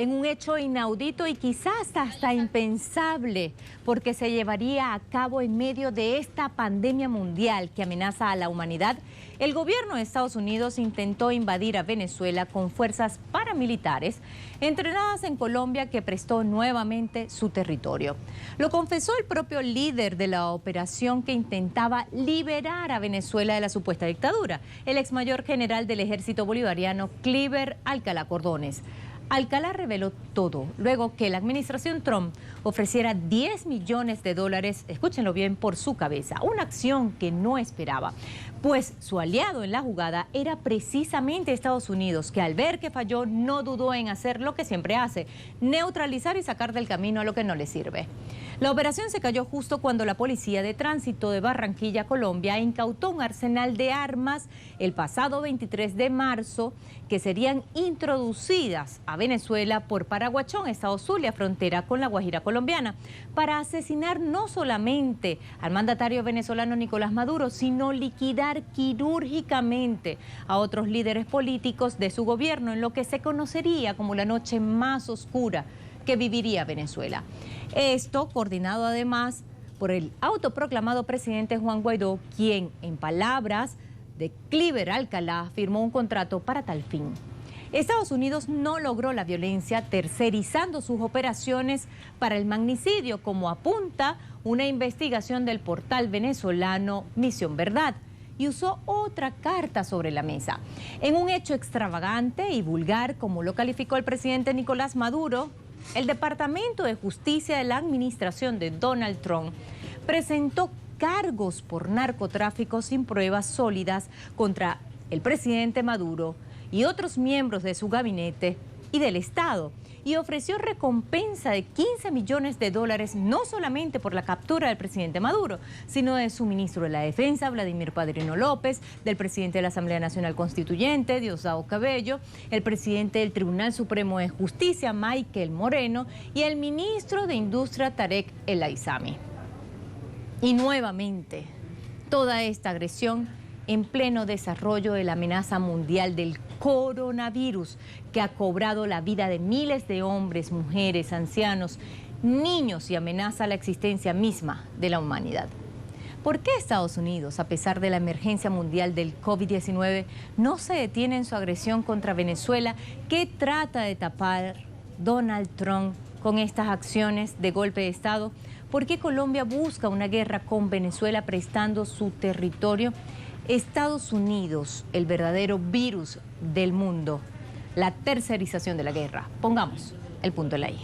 en un hecho inaudito y quizás hasta impensable, porque se llevaría a cabo en medio de esta pandemia mundial que amenaza a la humanidad. El gobierno de Estados Unidos intentó invadir a Venezuela con fuerzas paramilitares entrenadas en Colombia, que prestó nuevamente su territorio. Lo confesó el propio líder de la operación que intentaba liberar a Venezuela de la supuesta dictadura, el ex mayor general del ejército bolivariano, Cliver Alcalá Cordones. Alcalá reveló todo luego que la administración Trump ofreciera $10 millones, escúchenlo bien, por su cabeza, una acción que no esperaba, pues su aliado en la jugada era precisamente Estados Unidos, que al ver que falló no dudó en hacer lo que siempre hace: neutralizar y sacar del camino a lo que no le sirve. La operación se cayó justo cuando la Policía de Tránsito de Barranquilla, Colombia, incautó un arsenal de armas el pasado 23 de marzo que serían introducidas a Venezuela por Paraguachón, estado Zulia, frontera con la Guajira colombiana, para asesinar no solamente al mandatario venezolano Nicolás Maduro, sino liquidar quirúrgicamente a otros líderes políticos de su gobierno, en lo que se conocería como la noche más oscura que viviría Venezuela. Esto coordinado además por el autoproclamado presidente Juan Guaidó, quien, en palabras de Cliver Alcalá, firmó un contrato para tal fin. Estados Unidos no logró la violencia, tercerizando sus operaciones para el magnicidio, como apunta una investigación del portal venezolano Misión Verdad, y usó otra carta sobre la mesa. En un hecho extravagante y vulgar, como lo calificó el presidente Nicolás Maduro, el Departamento de Justicia de la administración de Donald Trump presentó cargos por narcotráfico sin pruebas sólidas contra el presidente Maduro y otros miembros de su gabinete y del Estado, y ofreció recompensa de $15 millones, no solamente por la captura del presidente Maduro, sino de su ministro de la Defensa, Vladimir Padrino López, del presidente de la Asamblea Nacional Constituyente, Diosdado Cabello, el presidente del Tribunal Supremo de Justicia, Michael Moreno, y el ministro de Industria, Tarek El Aissami. Y nuevamente, toda esta agresión en pleno desarrollo de la amenaza mundial del coronavirus, que ha cobrado la vida de miles de hombres, mujeres, ancianos, niños, y amenaza la existencia misma de la humanidad. ¿Por qué Estados Unidos, a pesar de la emergencia mundial del COVID-19, no se detiene en su agresión contra Venezuela? ¿Qué trata de tapar Donald Trump con estas acciones de golpe de Estado? ¿Por qué Colombia busca una guerra con Venezuela prestando su territorio? Estados Unidos, el verdadero virus del mundo, la tercerización de la guerra. Pongamos el punto en la I.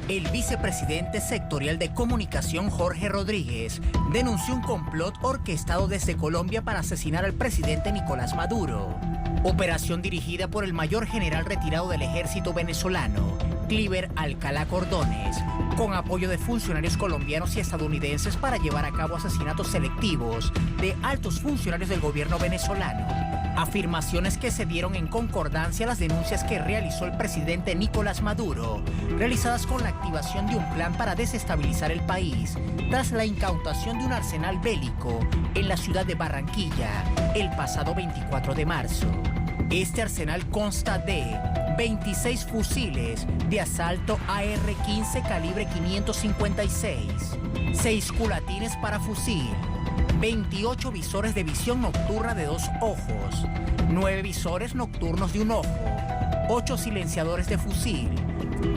El vicepresidente sectorial de comunicación, Jorge Rodríguez, denunció un complot orquestado desde Colombia para asesinar al presidente Nicolás Maduro. Operación dirigida por el mayor general retirado del ejército venezolano, Cliver Alcalá Cordones, con apoyo de funcionarios colombianos y estadounidenses para llevar a cabo asesinatos selectivos de altos funcionarios del gobierno venezolano. Afirmaciones que se dieron en concordancia a las denuncias que realizó el presidente Nicolás Maduro, realizadas con la activación de un plan para desestabilizar el país, tras la incautación de un arsenal bélico en la ciudad de Barranquilla el pasado 24 de marzo. Este arsenal consta de 26 fusiles de asalto AR-15 calibre 556, 6 culatines para fusil, 28 visores de visión nocturna de 2 ojos, 9 visores nocturnos de 1 ojo, 8 silenciadores de fusil,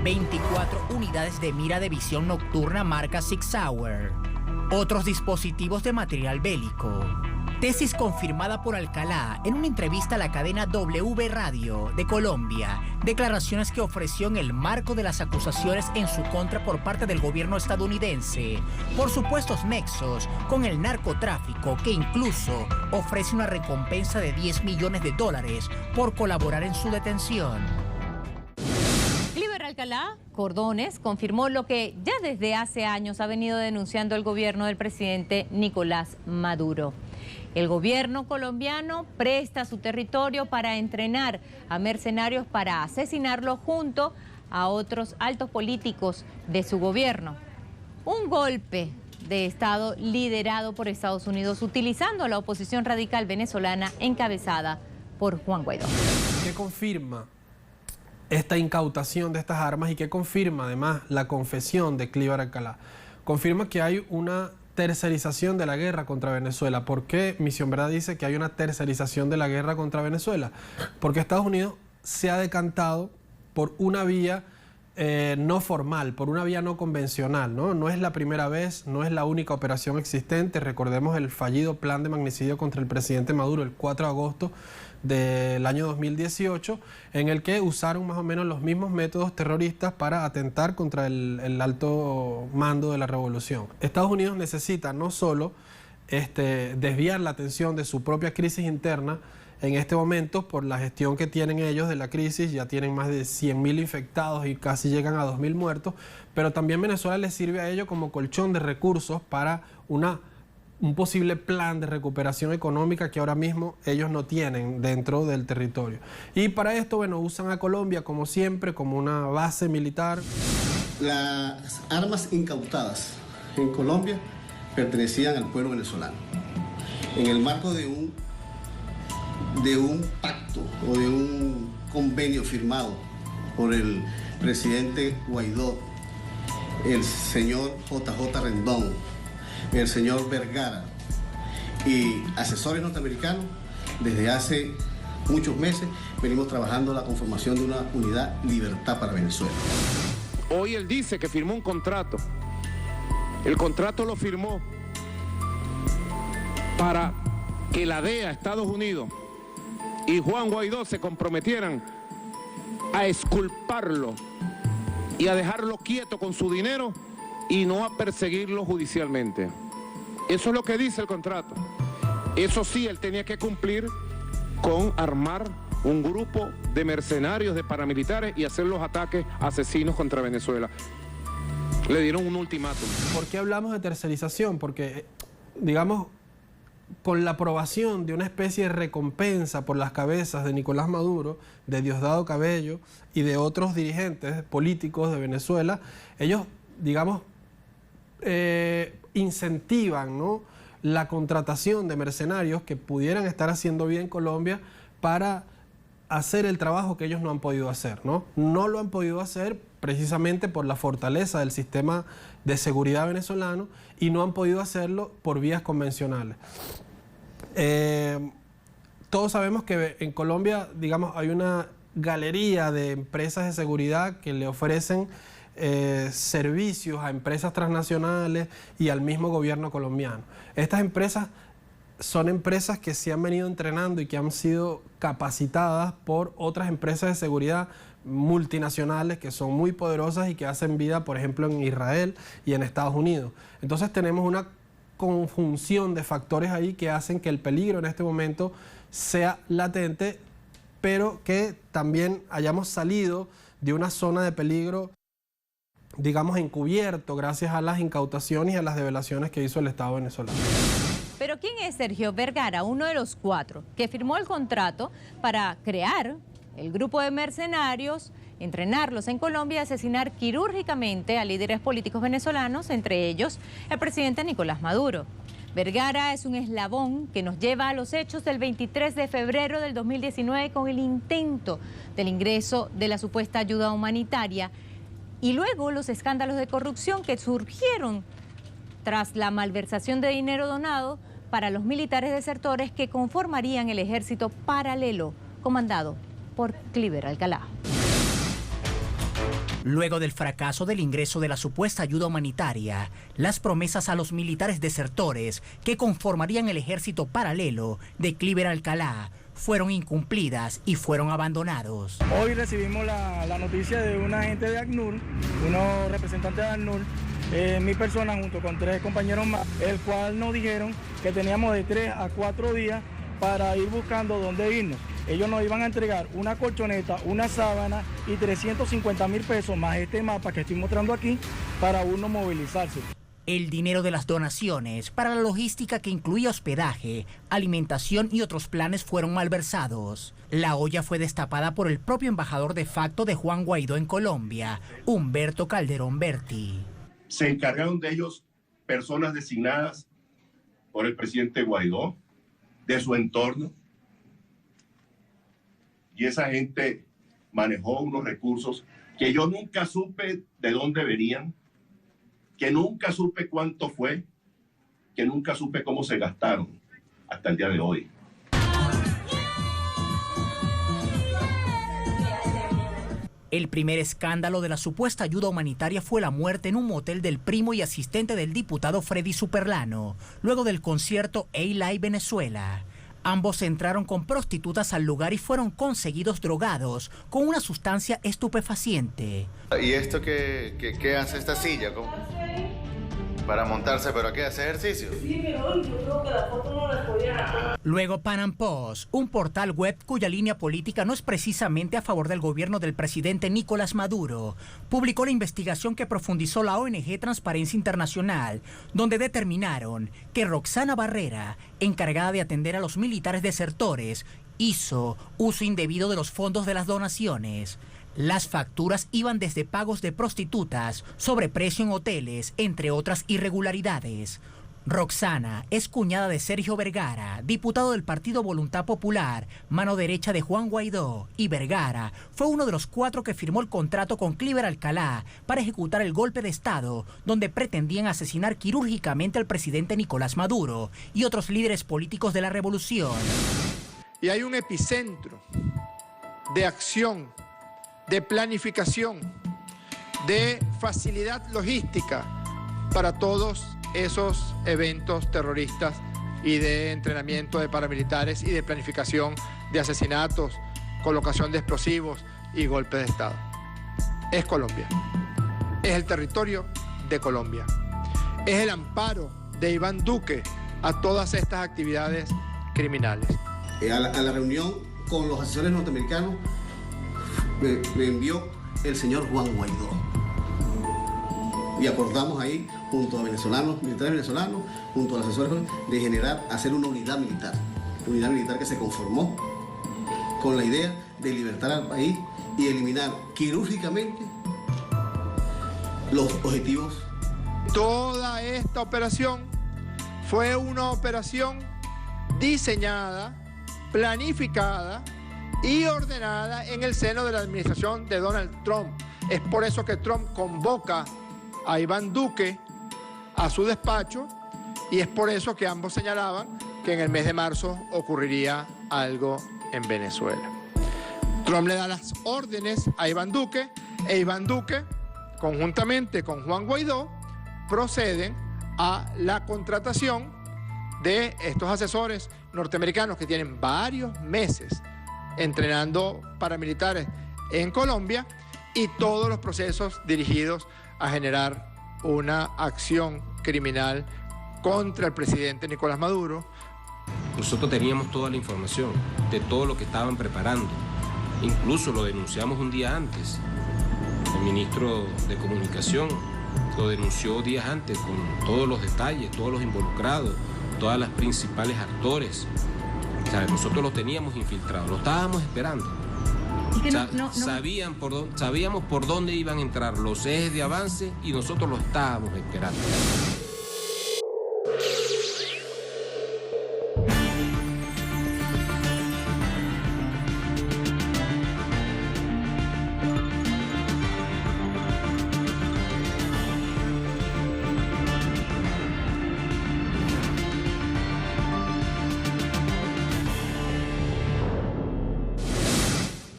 24 unidades de mira de visión nocturna marca Sig Sauer, otros dispositivos de material bélico. Tesis confirmada por Alcalá en una entrevista a la cadena W Radio de Colombia, declaraciones que ofreció en el marco de las acusaciones en su contra por parte del gobierno estadounidense por supuestos nexos con el narcotráfico, que incluso ofrece una recompensa de $10 millones por colaborar en su detención. Alcalá, Cordones, confirmó lo que ya desde hace años ha venido denunciando el gobierno del presidente Nicolás Maduro. El gobierno colombiano presta su territorio para entrenar a mercenarios para asesinarlo junto a otros altos políticos de su gobierno. Un golpe de Estado liderado por Estados Unidos utilizando a la oposición radical venezolana encabezada por Juan Guaidó. ¿Qué confirma esta incautación de estas armas y qué confirma además la confesión de Clíbar Alcalá? Confirma que hay una tercerización de la guerra contra Venezuela. ¿Por qué Misión Verdad dice que hay una tercerización de la guerra contra Venezuela? Porque Estados Unidos se ha decantado por una vía no formal, por una vía no convencional, ¿no? No es la primera vez, no es la única operación existente. Recordemos el fallido plan de magnicidio contra el presidente Maduro el 4 de agosto del año 2018, en el que usaron más o menos los mismos métodos terroristas para atentar contra el alto mando de la revolución. Estados Unidos necesita no solo desviar la atención de su propia crisis interna en este momento por la gestión que tienen ellos de la crisis. Ya tienen más de 100.000 infectados y casi llegan a 2.000 muertos, pero también Venezuela les sirve a ellos como colchón de recursos para un posible plan de recuperación económica que ahora mismo ellos no tienen dentro del territorio. Y para esto, bueno, usan a Colombia como siempre, como una base militar. Las armas incautadas en Colombia pertenecían al pueblo venezolano. En el marco de un pacto o de un convenio firmado por el presidente Guaidó, el señor JJ Rendón, el señor Vergara y asesores norteamericanos, desde hace muchos meses venimos trabajando la conformación de una unidad Libertad para Venezuela. Hoy él dice que firmó un contrato. El contrato lo firmó para que la DEA, Estados Unidos, y Juan Guaidó se comprometieran a exculparlo y a dejarlo quieto con su dinero y no a perseguirlo judicialmente. Eso es lo que dice el contrato. Eso sí, él tenía que cumplir con armar un grupo de mercenarios, de paramilitares y hacer los ataques asesinos contra Venezuela. Le dieron un ultimátum. ¿Por qué hablamos de tercerización? Porque, digamos, con la aprobación de una especie de recompensa por las cabezas de Nicolás Maduro, de Diosdado Cabello y de otros dirigentes políticos de Venezuela, ellos, digamos, incentivan, ¿no?, la contratación de mercenarios que pudieran estar haciendo bien Colombia para hacer el trabajo que ellos no han podido hacer, ¿no? No lo han podido hacer precisamente por la fortaleza del sistema de seguridad venezolano y no han podido hacerlo por vías convencionales. Todos sabemos que en Colombia, digamos, hay una galería de empresas de seguridad que le ofrecen servicios a empresas transnacionales y al mismo gobierno colombiano. Estas empresas son empresas que se han venido entrenando y que han sido capacitadas por otras empresas de seguridad multinacionales que son muy poderosas y que hacen vida, por ejemplo, en Israel y en Estados Unidos. Entonces tenemos una conjunción de factores ahí que hacen que el peligro en este momento sea latente, pero que también hayamos salido de una zona de peligro, digamos, encubierto gracias a las incautaciones y a las develaciones que hizo el Estado venezolano. Pero ¿quién es Sergio Vergara, uno de los 4 que firmó el contrato para crear el grupo de mercenarios, entrenarlos en Colombia y asesinar quirúrgicamente a líderes políticos venezolanos, entre ellos el presidente Nicolás Maduro? Vergara es un eslabón que nos lleva a los hechos del 23 de febrero del 2019 con el intento del ingreso de la supuesta ayuda humanitaria y luego los escándalos de corrupción que surgieron tras la malversación de dinero donado para los militares desertores que conformarían el ejército paralelo comandado por Clíbar Alcalá. Luego del fracaso del ingreso de la supuesta ayuda humanitaria, las promesas a los militares desertores que conformarían el ejército paralelo de Clíbar Alcalá fueron incumplidas y fueron abandonados. Hoy recibimos la noticia de un agente de ACNUR, unos representantes de ACNUR, mi persona junto con 3 compañeros más, el cual nos dijeron que teníamos de 3 a 4 días para ir buscando dónde irnos. Ellos nos iban a entregar una colchoneta, una sábana y 350.000 pesos más este mapa que estoy mostrando aquí para uno movilizarse. El dinero de las donaciones para la logística que incluía hospedaje, alimentación y otros planes fueron malversados. La olla fue destapada por el propio embajador de facto de Juan Guaidó en Colombia, Humberto Calderón Berti. Se encargaron de ellos personas designadas por el presidente Guaidó, de su entorno, y esa gente manejó unos recursos que yo nunca supe de dónde venían, que nunca supe cuánto fue, que nunca supe cómo se gastaron hasta el día de hoy. El primer escándalo de la supuesta ayuda humanitaria fue la muerte en un motel del primo y asistente del diputado Freddy Superlano, luego del concierto A-Live Venezuela. Ambos entraron con prostitutas al lugar y fueron conseguidos drogados con una sustancia estupefaciente. ¿Y esto qué hace esta silla? ¿Cómo? Para montarse, ¿pero qué hace ejercicio? Sí, pero yo creo que la foto no la podía. Luego Panam Post, un portal web cuya línea política no es precisamente a favor del gobierno del presidente Nicolás Maduro, publicó la investigación que profundizó la ONG Transparencia Internacional, donde determinaron que Roxana Barrera, encargada de atender a los militares desertores, hizo uso indebido de los fondos de las donaciones. Las facturas iban desde pagos de prostitutas, sobreprecio en hoteles, entre otras irregularidades. Roxana es cuñada de Sergio Vergara, diputado del Partido Voluntad Popular, mano derecha de Juan Guaidó, y Vergara fue uno de los 4 que firmó el contrato con Cliver Alcalá para ejecutar el golpe de Estado, donde pretendían asesinar quirúrgicamente al presidente Nicolás Maduro y otros líderes políticos de la revolución. Y hay un epicentro de acción, de planificación, de facilidad logística para todos esos eventos terroristas y de entrenamiento de paramilitares y de planificación de asesinatos, colocación de explosivos y golpes de Estado. Es Colombia, es el territorio de Colombia, es el amparo de Iván Duque a todas estas actividades criminales. A la reunión con los asesores norteamericanos me envió el señor Juan Guaidó. Y acordamos ahí, junto a militares venezolanos, junto a los asesores, de hacer una unidad militar que se conformó con la idea de libertar al país y eliminar quirúrgicamente los objetivos. Toda esta operación fue una operación diseñada, planificada y ordenada en el seno de la administración de Donald Trump. Es por eso que Trump convoca a Iván Duque a su despacho y es por eso que ambos señalaban que en el mes de marzo ocurriría algo en Venezuela. Trump le da las órdenes a Iván Duque e Iván Duque, conjuntamente con Juan Guaidó, proceden a la contratación de estos asesores norteamericanos que tienen varios meses entrenando paramilitares en Colombia y todos los procesos dirigidos a generar una acción criminal contra el presidente Nicolás Maduro. Nosotros teníamos toda la información de todo lo que estaban preparando. Incluso lo denunciamos un día antes. El ministro de Comunicación lo denunció días antes con todos los detalles, todos los involucrados, todas las principales actores. O sea, nosotros los teníamos infiltrados, lo estábamos esperando. O sea, sabíamos por dónde iban a entrar los ejes de avance y nosotros lo estábamos esperando.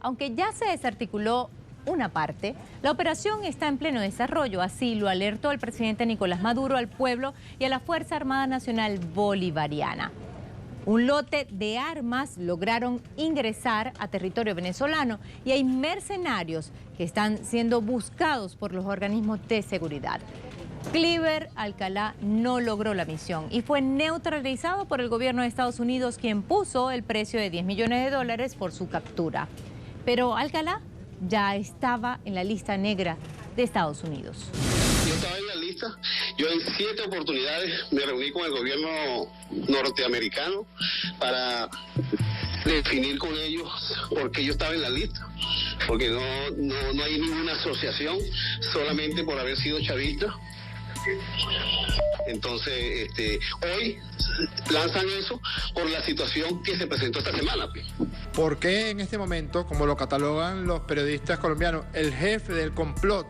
Aunque ya se desarticuló una parte, la operación está en pleno desarrollo. Así lo alertó el presidente Nicolás Maduro al pueblo y a la Fuerza Armada Nacional Bolivariana. Un lote de armas lograron ingresar a territorio venezolano y hay mercenarios que están siendo buscados por los organismos de seguridad. Cliver Alcalá no logró la misión y fue neutralizado por el gobierno de Estados Unidos, quien puso el precio de $10 millones por su captura. Pero Alcalá ya estaba en la lista negra de Estados Unidos. Yo estaba en la lista. Yo en 7 oportunidades me reuní con el gobierno norteamericano para definir con ellos por qué yo estaba en la lista. Porque no hay ninguna asociación, solamente por haber sido chavista. Entonces, hoy lanzan eso por la situación que se presentó esta semana. ¿Por qué en este momento, como lo catalogan los periodistas colombianos, el jefe del complot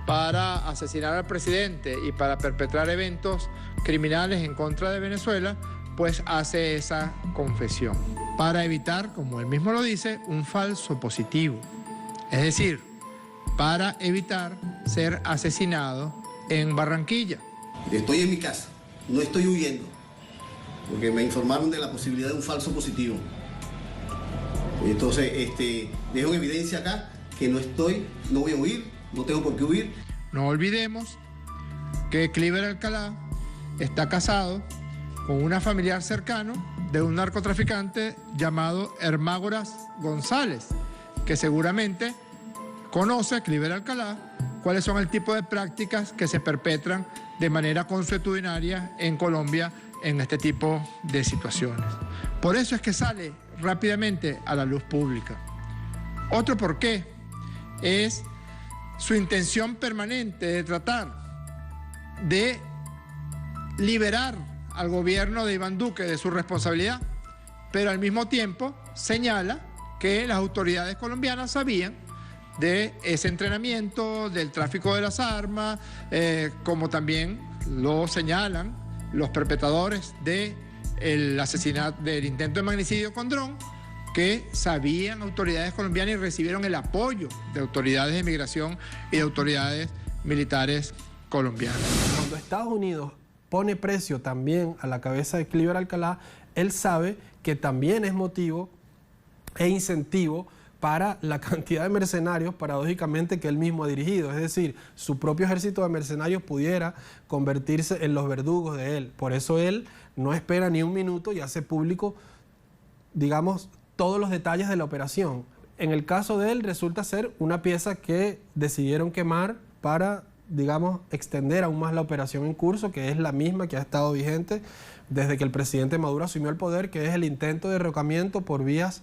para asesinar al presidente y para perpetrar eventos criminales en contra de Venezuela, pues hace esa confesión? Para evitar, como él mismo lo dice, un falso positivo. Es decir, para evitar ser asesinado en Barranquilla. Estoy en mi casa, no estoy huyendo, porque me informaron de la posibilidad de un falso positivo. Entonces, dejo en evidencia acá que no voy a huir, no tengo por qué huir. No olvidemos que Cliver Alcalá está casado con una familiar cercano de un narcotraficante llamado Hermágoras González, que seguramente conoce a Cliver Alcalá cuáles son el tipo de prácticas que se perpetran de manera consuetudinaria en Colombia en este tipo de situaciones. Por eso es que sale rápidamente a la luz pública. Otro porqué es su intención permanente de tratar de liberar al gobierno de Iván Duque de su responsabilidad, pero al mismo tiempo señala que las autoridades colombianas sabían de ese entrenamiento, del tráfico de las armas, como también lo señalan los perpetradores del asesinato, del intento de magnicidio con dron, que sabían autoridades colombianas y recibieron el apoyo de autoridades de migración y de autoridades militares colombianas. Cuando Estados Unidos pone precio también a la cabeza de Cliver Alcalá, él sabe que también es motivo e incentivo para la cantidad de mercenarios, paradójicamente, que él mismo ha dirigido. Es decir, su propio ejército de mercenarios pudiera convertirse en los verdugos de él. Por eso él no espera ni un minuto y hace público, digamos, todos los detalles de la operación. En el caso de él resulta ser una pieza que decidieron quemar para, digamos, extender aún más la operación en curso, que es la misma que ha estado vigente desde que el presidente Maduro asumió el poder, que es el intento de derrocamiento por vías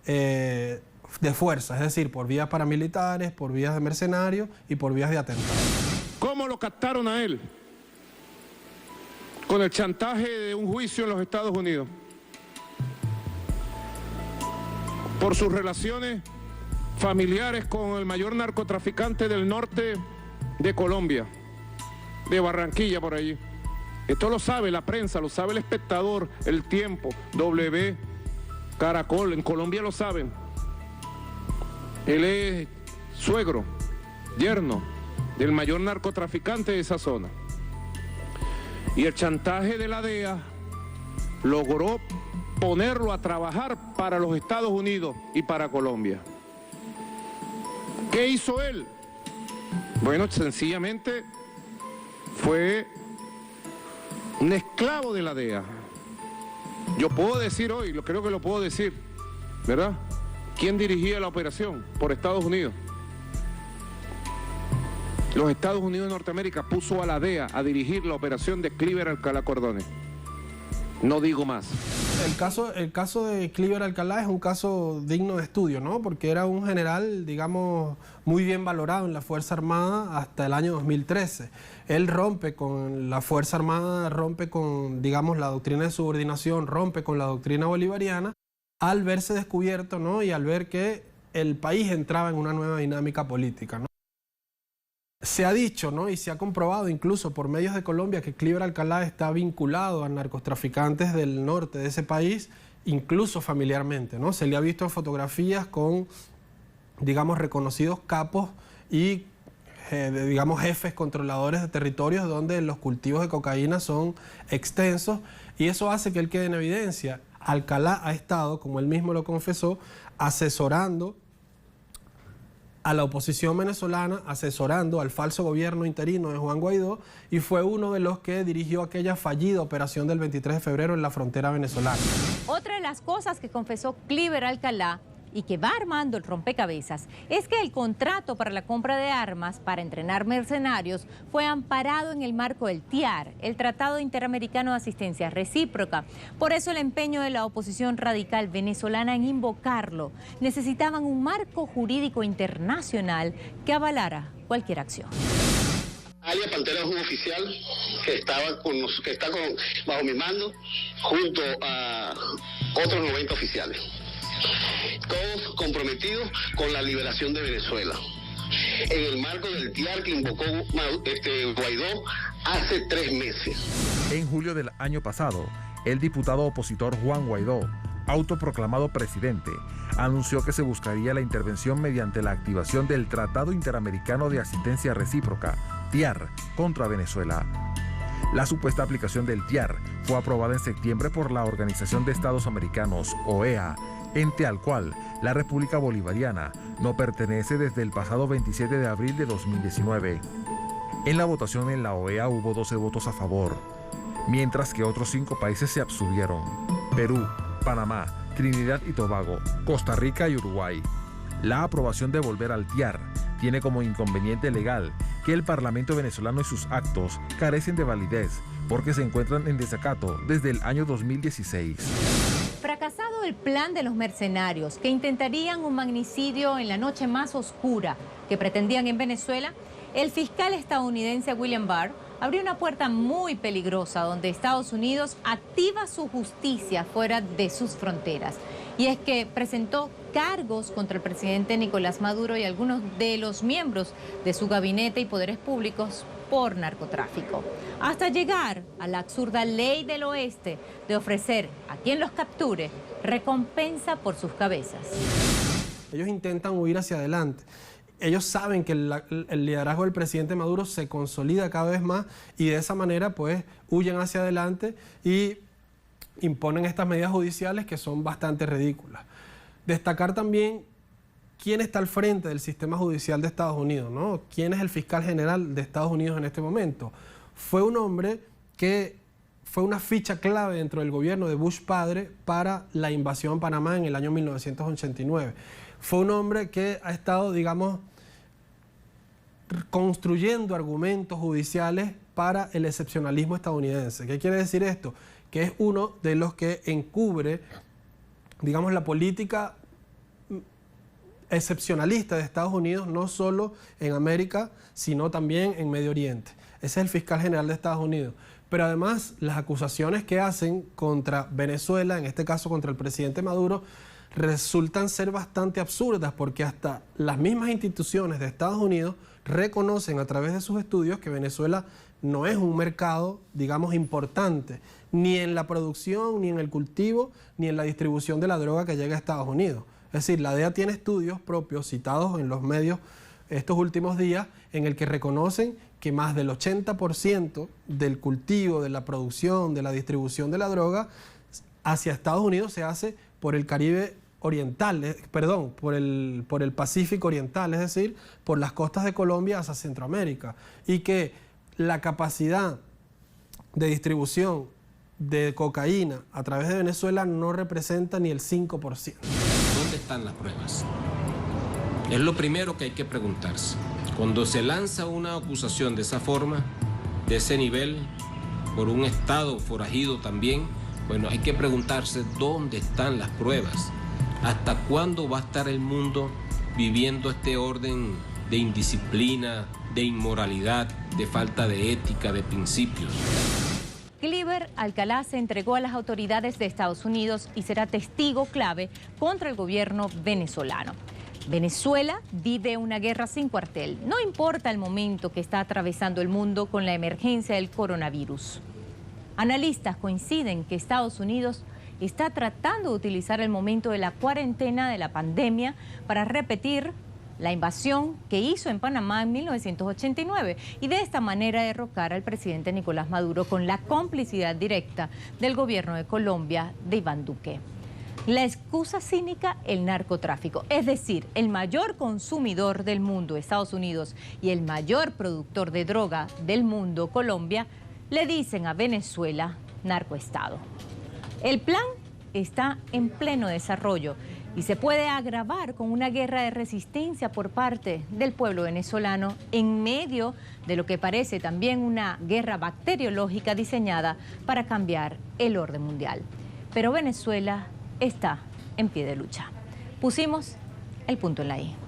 de fuerza, es decir, por vías paramilitares, por vías de mercenarios y por vías de atentados. ¿Cómo lo captaron a él? Con el chantaje de un juicio en los Estados Unidos. Por sus relaciones familiares con el mayor narcotraficante del norte de Colombia, de Barranquilla por allí. Esto lo sabe la prensa, lo sabe el espectador, El Tiempo, W, Caracol, en Colombia lo saben. Él es suegro, yerno del mayor narcotraficante de esa zona. Y el chantaje de la DEA logró ponerlo a trabajar para los Estados Unidos y para Colombia. ¿Qué hizo él? Bueno, sencillamente fue un esclavo de la DEA. Yo puedo decir hoy, creo que lo puedo decir, ¿verdad? ¿Quién dirigía la operación? Por Estados Unidos. Los Estados Unidos de Norteamérica puso a la DEA a dirigir la operación de Cliver Alcalá Cordones. No digo más. El caso de Cliver Alcalá es un caso digno de estudio, ¿no? Porque era un general, digamos, muy bien valorado en la Fuerza Armada hasta el año 2013. Él rompe con la Fuerza Armada, rompe con, digamos, la doctrina de subordinación, rompe con la doctrina bolivariana, al verse descubierto, ¿no? Y al ver que el país entraba en una nueva dinámica política, ¿no? Se ha dicho, ¿no? Y se ha comprobado incluso por medios de Colombia que Cliver Alcalá está vinculado a narcotraficantes del norte de ese país, incluso familiarmente, ¿no? Se le ha visto en fotografías con, digamos, reconocidos capos y, digamos, jefes controladores de territorios donde los cultivos de cocaína son extensos, y eso hace que él quede en evidencia. Alcalá ha estado, como él mismo lo confesó, asesorando a la oposición venezolana, asesorando al falso gobierno interino de Juan Guaidó, y fue uno de los que dirigió aquella fallida operación del 23 de febrero en la frontera venezolana. Otra de las cosas que confesó Cliver Alcalá y que va armando el rompecabezas es que el contrato para la compra de armas para entrenar mercenarios fue amparado en el marco del TIAR, el Tratado Interamericano de Asistencia Recíproca. Por eso el empeño de la oposición radical venezolana en invocarlo. Necesitaban un marco jurídico internacional que avalara cualquier acción. Alias Pantera es un oficial que está bajo mi mando junto a otros 90 oficiales. Todos comprometidos con la liberación de Venezuela. En el marco del TIAR que invocó Guaidó hace 3 meses. En julio del año pasado, el diputado opositor Juan Guaidó, autoproclamado presidente, anunció que se buscaría la intervención mediante la activación del Tratado Interamericano de Asistencia Recíproca, TIAR, contra Venezuela. La supuesta aplicación del TIAR fue aprobada en septiembre por la Organización de Estados Americanos, OEA, ente al cual la República Bolivariana no pertenece desde el pasado 27 de abril de 2019. En la votación en la OEA hubo 12 votos a favor, mientras que otros 5 países se abstuvieron: Perú, Panamá, Trinidad y Tobago, Costa Rica y Uruguay. La aprobación de volver al TIAR tiene como inconveniente legal que el Parlamento venezolano y sus actos carecen de validez porque se encuentran en desacato desde el año 2016. Fracasado el plan de los mercenarios que intentarían un magnicidio en la noche más oscura que pretendían en Venezuela, el fiscal estadounidense William Barr abrió una puerta muy peligrosa donde Estados Unidos activa su justicia fuera de sus fronteras. Y es que presentó cargos contra el presidente Nicolás Maduro y algunos de los miembros de su gabinete y poderes públicos por narcotráfico, hasta llegar a la absurda ley del oeste de ofrecer a quien los capture recompensa por sus cabezas. Ellos intentan huir hacia adelante. Ellos saben que el liderazgo del presidente Maduro se consolida cada vez más y de esa manera pues huyen hacia adelante y imponen estas medidas judiciales que son bastante ridículas. Destacar también quién está al frente del sistema judicial de Estados Unidos, ¿no? ¿Quién es el fiscal general de Estados Unidos en este momento? Fue un hombre que fue una ficha clave dentro del gobierno de Bush padre para la invasión a Panamá en el año 1989. Fue un hombre que ha estado, digamos, construyendo argumentos judiciales para el excepcionalismo estadounidense. ¿Qué quiere decir esto? Que es uno de los que encubre, digamos, la política excepcionalista de Estados Unidos, no solo en América, sino también en Medio Oriente. Ese es el fiscal general de Estados Unidos. Pero además, las acusaciones que hacen contra Venezuela, en este caso contra el presidente Maduro, resultan ser bastante absurdas porque hasta las mismas instituciones de Estados Unidos reconocen a través de sus estudios que Venezuela no es un mercado, digamos, importante, ni en la producción, ni en el cultivo, ni en la distribución de la droga que llega a Estados Unidos. Es decir, la DEA tiene estudios propios citados en los medios estos últimos días en el que reconocen que más del 80% del cultivo, de la producción, de la distribución de la droga hacia Estados Unidos se hace por el Caribe oriental, por el Pacífico oriental, es decir, por las costas de Colombia hacia Centroamérica, y que la capacidad de distribución de cocaína a través de Venezuela no representa ni el 5%. ¿Dónde están las pruebas? Es lo primero que hay que preguntarse. Cuando se lanza una acusación de esa forma, de ese nivel, por un Estado forajido también, bueno, hay que preguntarse dónde están las pruebas. ¿Hasta cuándo va a estar el mundo viviendo este orden de indisciplina, de inmoralidad, de falta de ética, de principios? Cliver Alcalá se entregó a las autoridades de Estados Unidos y será testigo clave contra el gobierno venezolano. Venezuela vive una guerra sin cuartel. No importa el momento que está atravesando el mundo con la emergencia del coronavirus. Analistas coinciden que Estados Unidos está tratando de utilizar el momento de la cuarentena de la pandemia para repetir la invasión que hizo en Panamá en 1989 y de esta manera derrocar al presidente Nicolás Maduro con la complicidad directa del gobierno de Colombia de Iván Duque. La excusa cínica, el narcotráfico. Es decir, el mayor consumidor del mundo, Estados Unidos, y el mayor productor de droga del mundo, Colombia, le dicen a Venezuela narcoestado. El plan está en pleno desarrollo y se puede agravar con una guerra de resistencia por parte del pueblo venezolano en medio de lo que parece también una guerra bacteriológica diseñada para cambiar el orden mundial. Pero Venezuela está en pie de lucha. Pusimos el punto en la I.